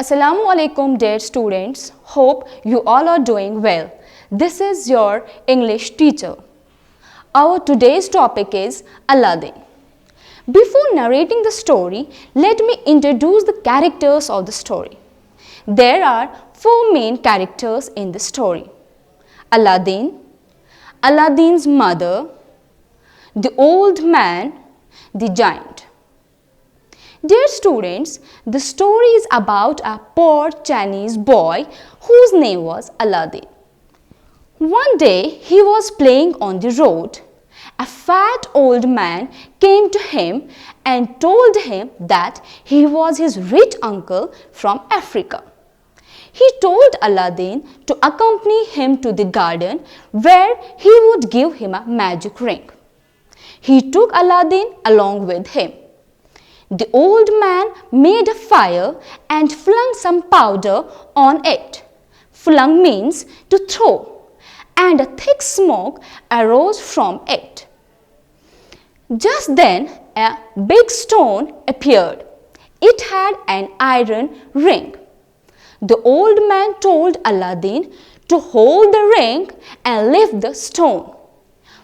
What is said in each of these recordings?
Assalamu alaikum dear students, hope you all are doing well. This is your English teacher. Our today's topic is Aladdin. Before narrating the story, let me introduce the characters of the story. There are four main characters in the story. Aladdin, Aladdin's mother, the old man, the giant. Dear students, the story is about a poor Chinese boy whose name was Aladdin. One day he was playing on the road. A fat old man came to him and told him that he was his rich uncle from Africa. He told Aladdin to accompany him to the garden where he would give him a magic ring. He took Aladdin along with him. The old man made a fire and flung some powder on it. Flung means to throw, and a thick smoke arose from it. Just then a big stone appeared. It had an iron ring. The old man told Aladdin to hold the ring and lift the stone.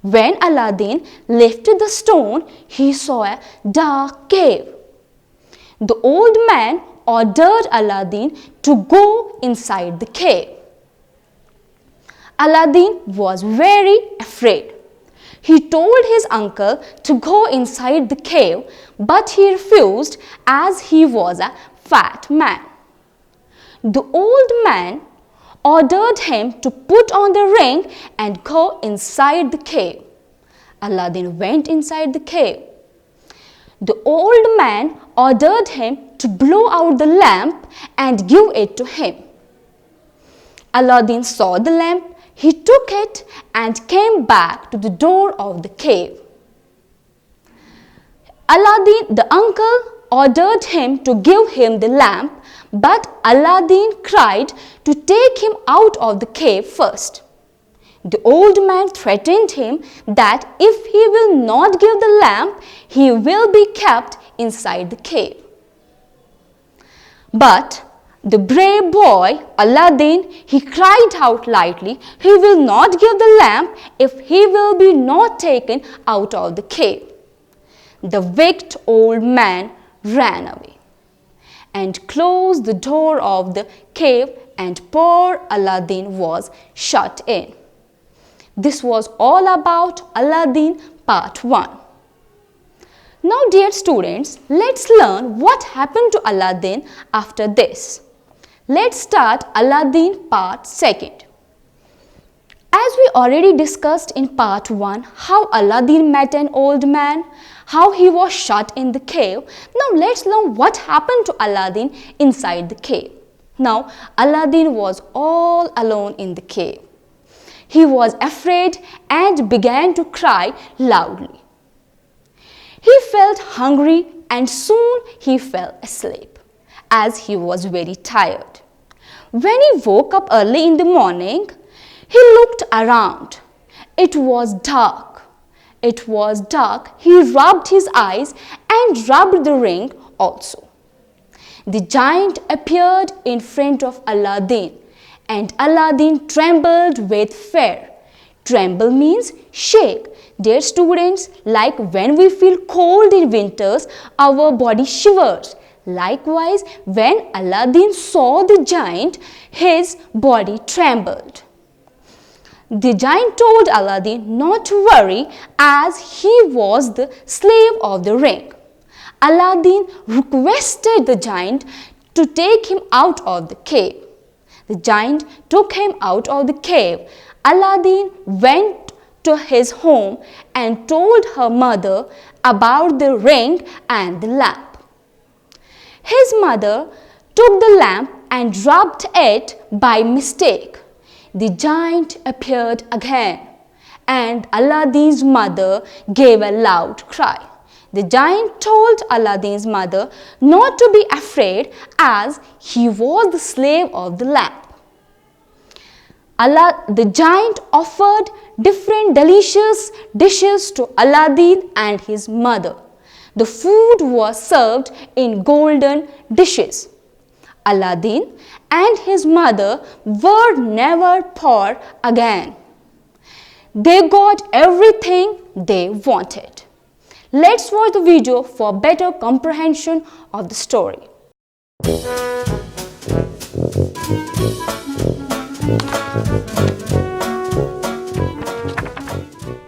When Aladdin lifted the stone, he saw a dark cave. The old man ordered Aladdin to go inside the cave. Aladdin was very afraid. He told his uncle to go inside the cave, but he refused as he was a fat man. The old man ordered him to put on the ring and go inside the cave. Aladdin went inside the cave. The old man ordered him to blow out the lamp and give it to him. Aladdin saw the lamp, he took it and came back to the door of the cave. Aladdin, the uncle, ordered him to give him the lamp, but Aladdin cried to take him out of the cave first. The old man threatened him that if he will not give the lamp, he will be kept inside the cave. But the brave boy, Aladdin, he cried out lightly, he will not give the lamp if he will be not taken out of the cave. The wicked old man ran away and closed the door of the cave, and poor Aladdin was shut in. This was all about Aladdin part 1. Now dear students, let's learn what happened to Aladdin after this. Let's start Aladdin part 2. As we already discussed in part 1 how Aladdin met an old man, how he was shut in the cave. Now let's learn what happened to Aladdin inside the cave. Now Aladdin was all alone in the cave. He was afraid and began to cry loudly. He felt hungry and soon he fell asleep as he was very tired. When he woke up early in the morning, he looked around. It was dark. It was dark. He rubbed his eyes and rubbed the ring also. The giant appeared in front of Aladdin, and Aladdin trembled with fear. Tremble means shake. Dear students, like when we feel cold in winters, our body shivers. Likewise, when Aladdin saw the giant, his body trembled. The giant told Aladdin not to worry as he was the slave of the ring. Aladdin requested the giant to take him out of the cave. The giant took him out of the cave. Aladdin went to his home and told her mother about the ring and the lamp. His mother took the lamp and dropped it by mistake. The giant appeared again, and Aladdin's mother gave a loud cry. The giant told Aladdin's mother not to be afraid as he was the slave of the lamp. The giant offered different delicious dishes to Aladdin and his mother. The food was served in golden dishes. Aladdin and his mother were never poor again. They got everything they wanted. Let's watch the video for better comprehension of the story.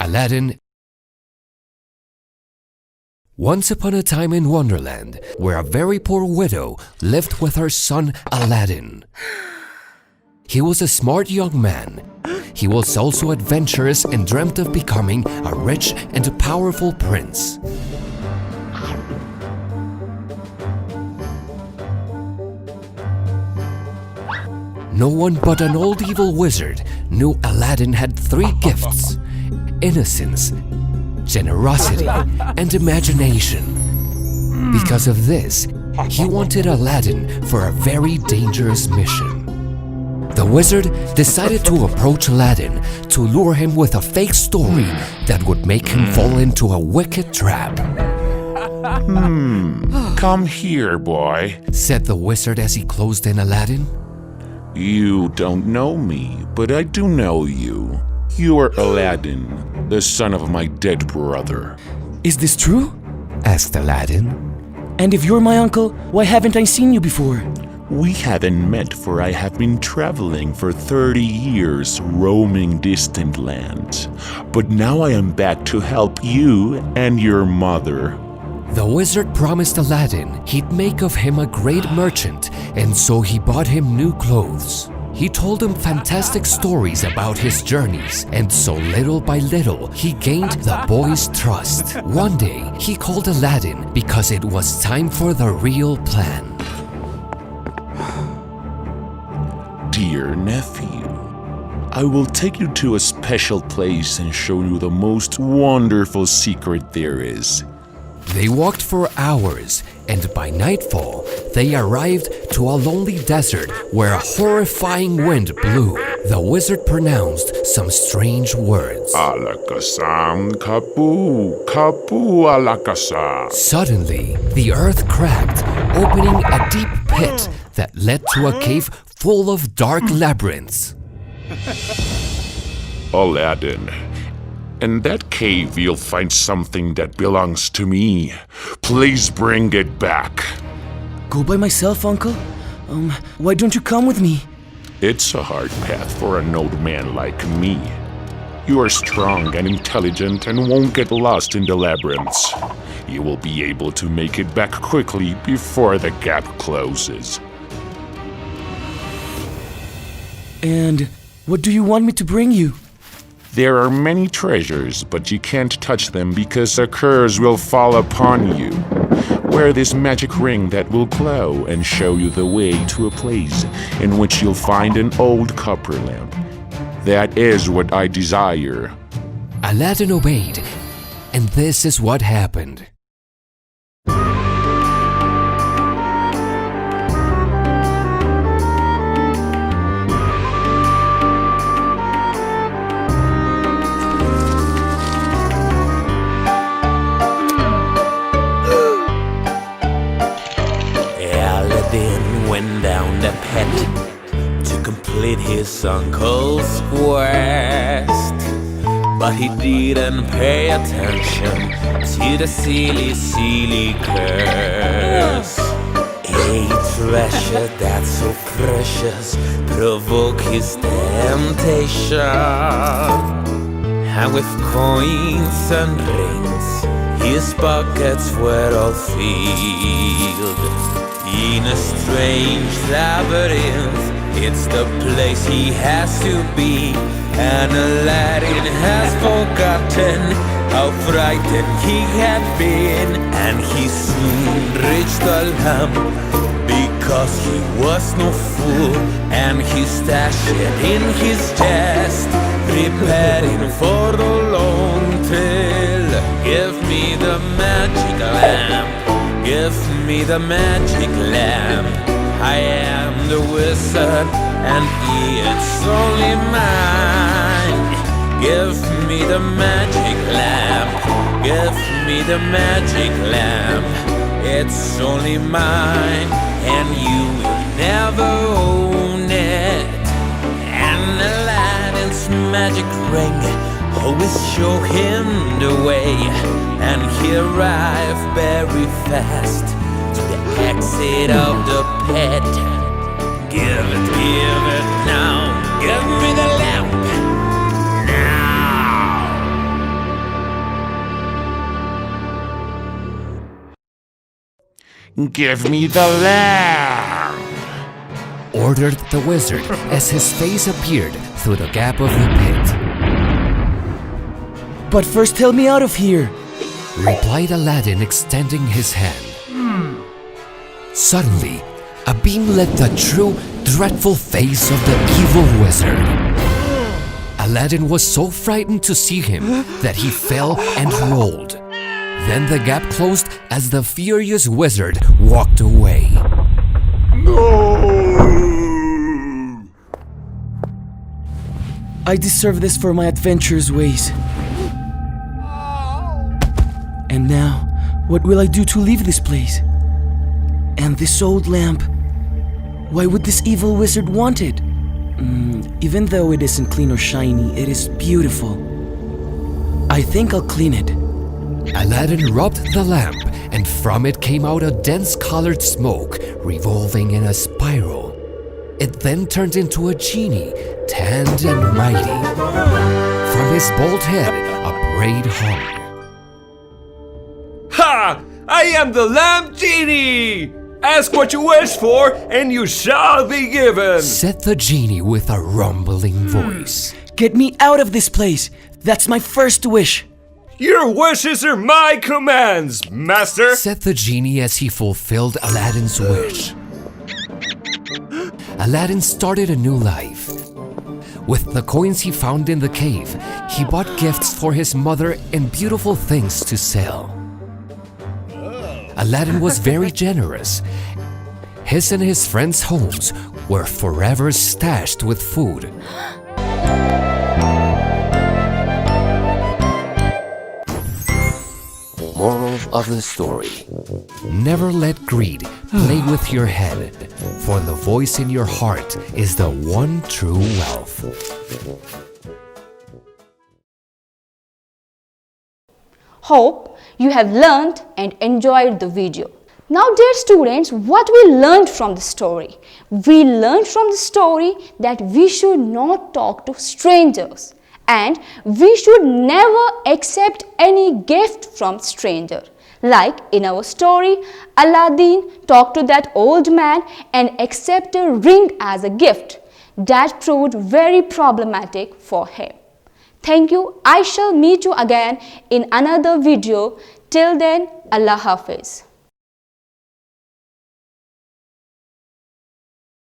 Aladdin. Once upon a time in Wonderland, where a very poor widow lived with her son Aladdin. He was a smart young man. He was also adventurous and dreamt of becoming a rich and powerful prince. No one but an old evil wizard knew Aladdin had three gifts: innocence, generosity, and imagination. Because of this, he wanted Aladdin for a very dangerous mission. The wizard decided to approach Aladdin to lure him with a fake story that would make him fall into a wicked trap. Come here, boy, said the wizard as he closed in Aladdin. You don't know me, but I do know you. You are Aladdin, the son of my dead brother. Is this true? Asked Aladdin. And if you're my uncle, why haven't I seen you before? We haven't met, for I have been traveling for 30 years, roaming distant lands. But now I am back to help you and your mother. The wizard promised Aladdin he'd make of him a great merchant, and so he bought him new clothes. He told him fantastic stories about his journeys, and so little by little, he gained the boy's trust. One day, he called Aladdin because it was time for the real plan. Dear nephew, I will take you to a special place and show you the most wonderful secret there is. They walked for hours, and by nightfall, they arrived to a lonely desert where a horrifying wind blew. The wizard pronounced some strange words. Alakasam kapu, kapu alakasa. Suddenly, the earth cracked, opening a deep pit that led to a cave full of dark labyrinths. Aladdin, in that cave you'll find something that belongs to me. Please bring it back. Go by myself, uncle? Why don't you come with me? It's a hard path for an old man like me. You are strong and intelligent and won't get lost in the labyrinths. You will be able to make it back quickly before the gap closes. And what do you want me to bring you? There are many treasures, but you can't touch them because a curse will fall upon you. Wear this magic ring that will glow and show you the way to a place in which you'll find an old copper lamp. That is what I desire. Aladdin obeyed, and this is what happened. Aladdin went down the pit to complete his uncle's quest, but he didn't pay attention to the silly curse. A treasure that's so precious provoked his temptation, and with coins and rings his pockets were all filled. In a strange labyrinth, it's the place he has to be, and Aladdin has forgotten how frightened he had been. And he soon reached the lamp because he was no fool, and he stashed it in his chest, preparing for the long tail. Give me the magic lamp. Give me the magic lamp. I am the wizard, and it's only mine. Give me the magic lamp. Give me the magic lamp. It's only mine, and you will never own it. And Aladdin's magic ring always show him the way. And he arrived very fast to the exit of the pit. Give it now. Give me the lamp now. Give me the lamp! ordered the wizard as his face appeared through the gap of the pit. But first tell me out of here, Replied Aladdin, extending his hand. Suddenly, a beam lit the true, dreadful face of the evil wizard. Aladdin was so frightened to see him that he fell and rolled. Then the gap closed as the furious wizard walked away. I deserve this for my adventurous ways. And now, what will I do to leave this place? And this old lamp, why would this evil wizard want it? Even though it isn't clean or shiny, it is beautiful. I think I'll clean it. Aladdin rubbed the lamp, and from it came out a dense colored smoke, revolving in a spiral. It then turned into a genie, tanned and mighty. From his bald head, a braid hung. Ha! I am the lamp genie! Ask what you wish for, and you shall be given! Said the genie with a rumbling voice. Get me out of this place! That's my first wish! Your wishes are my commands, master! Said the genie as he fulfilled Aladdin's wish. Aladdin started a new life. With the coins he found in the cave, he bought gifts for his mother and beautiful things to sell. Aladdin was very generous. His and his friends' homes were forever stashed with food. Moral of the story: never let greed play with your head, for the voice in your heart is the one true wealth. Hope you have learned and enjoyed the video. Now dear students, what we learned from the story? We learned from the story that we should not talk to strangers and we should never accept any gift from stranger. Like in our story, Aladdin talked to that old man and accepted a ring as a gift. That proved very problematic for him. Thank you. I shall meet you again in another video. Till then, Allah Hafiz.